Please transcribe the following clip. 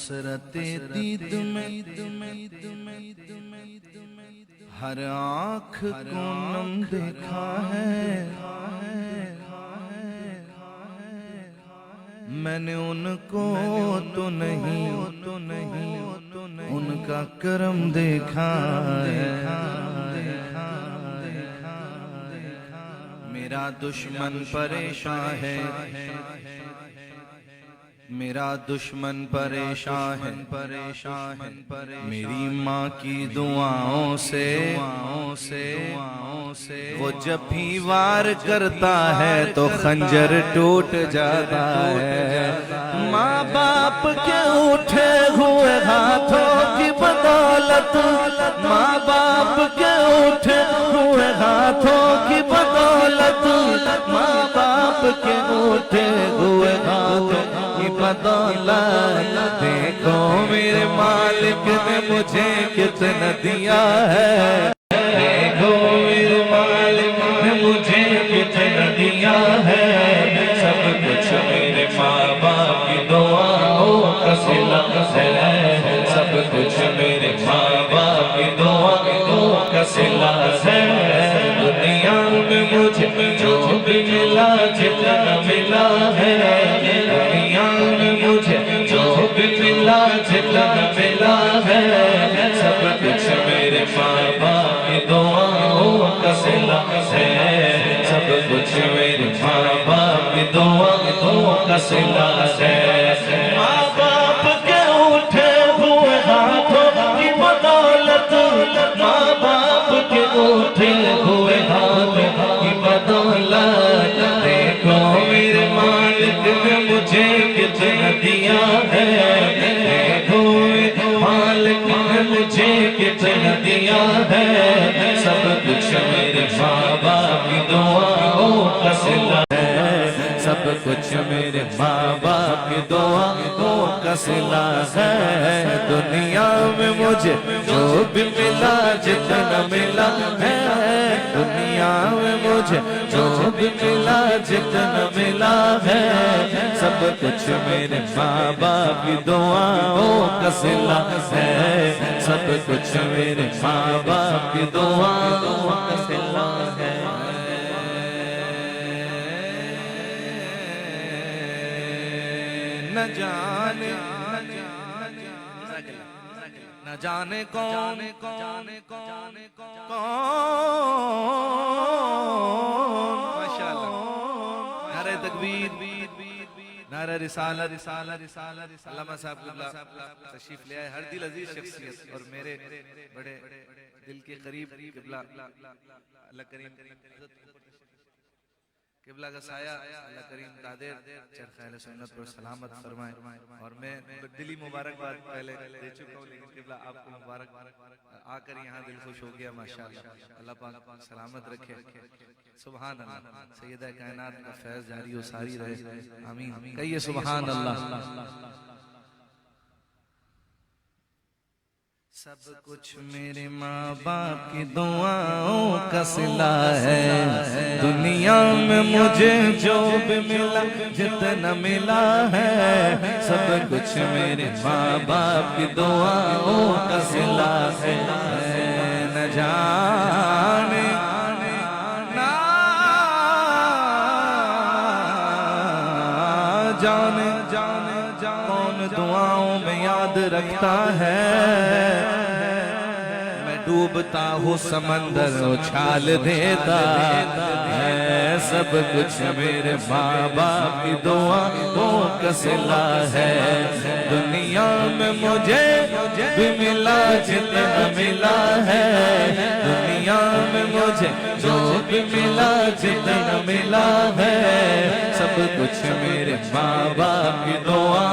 حسرت دید میں ہر آنکھ کو نم دیکھا ہے، میں نے ان کو تو نہیں ان کا کرم دیکھا ہے۔ میرا دشمن پریشان ہے، میرا دشمن پریشان ہے، میری ماں کی دعاؤں سے وہ جب بھی وار کرتا ہے تو خنجر ٹوٹ جاتا ہے۔ ماں باپ کے اٹھے ہوئے ہاتھوں کی بدولت، ماں باپ کے اٹھے ہوئے ہاتھوں کی بدولت، ماں باپ کے اٹھے ہوئے ہاتھوں کی بدولت، دیکھو میرے مالک نے مجھے کتنا دیا ہے، دیکھو میرے مالک نے مجھے کتنا دیا ہے۔ سب کچھ میرے ماں باپ کی دعاؤں کا صلہ ہے، سب کچھ میرے ماں باپ کی دعاؤں کا صلہ ہے۔ دنیا میں مجھے جو بھی ملا جتنا ملا ہے، دنیا میں مجھے جو بھی ملا جتنا ملا ہے، سب کچھ میرے ماں باپ کی دعاؤں کا صلہ ہے، سب کچھ میرے ماں باپ کی دعاؤں کا صلہ ہے۔ ماں باپ کے اٹھے ہوئے ہاتھوں کی بدولت، ماں باپ کے اٹھے ہوئے ہاتھوں کی بدولت، دیکھو میرے مالک نے مجھے کتنا دیا ہے، دیکھو میرے مالک نے مجھے کتنا دیا ہے۔ سب کچھ میرے ماں باپ کی دعاؤں کا صلہ ہے، سب کچھ میرے ماں باپ کی دعاؤں کا صلہ ہے۔ دنیا میں مجھے جو بھی ملا جتنا ملا ہے، دنیا میں مجھے جو بھی ملا جتنا ملا ہے، سب کچھ میرے ماں باپ کی دعاؤں کا صلہ ہے، سب کچھ میرے ماں باپ کی دعاؤں کا صلہ ہے۔ نہ جانے کون نعرہ تکبیر، نعرہ رسالت۔ علامہ صاحب تشریف لے آئے، ہر دل عزیز شخصیت اور میرے بڑے دل کے قریب قبلہ اللہ کریم قبلہ کا سایہ اللہ کریم قادر چرخ اہل سنت پر سلامت فرمائے۔ اور میں دلی مبارکباد پہلے دے چکا ہوں، لیکن قبلہ آپ کو مبارک آ کر یہاں دل خوش ہو گیا، ماشاءاللہ اللہ پاک سلامت رکھے۔ سبحان اللہ، سیدہ کائنات کا فیض جاری و ساری رہے، آمین کہیے سبحان اللہ۔ سب کچھ میرے ماں باپ کی دعاؤں کا صلہ ہے، دنیا میں مجھے جو بھی ملا جتنا ملا ہے، سب کچھ میرے ماں باپ کی دعاؤں کا صلہ ہے۔ نہ جانے کون دعاؤں میں یاد رکھتا ہے، میں ڈوبتا ہوں سمندر اچھال دیتا ہے، سب کچھ میرے ماں باپ کی دعاؤں کا صلہ ہے۔ دنیا میں مجھے بھی ملا جتنا ملا ہے، دنیا میں مجھے جو بھی ملا جتنا ملا ہے، سب کچھ میرے ماں باپ کی دعا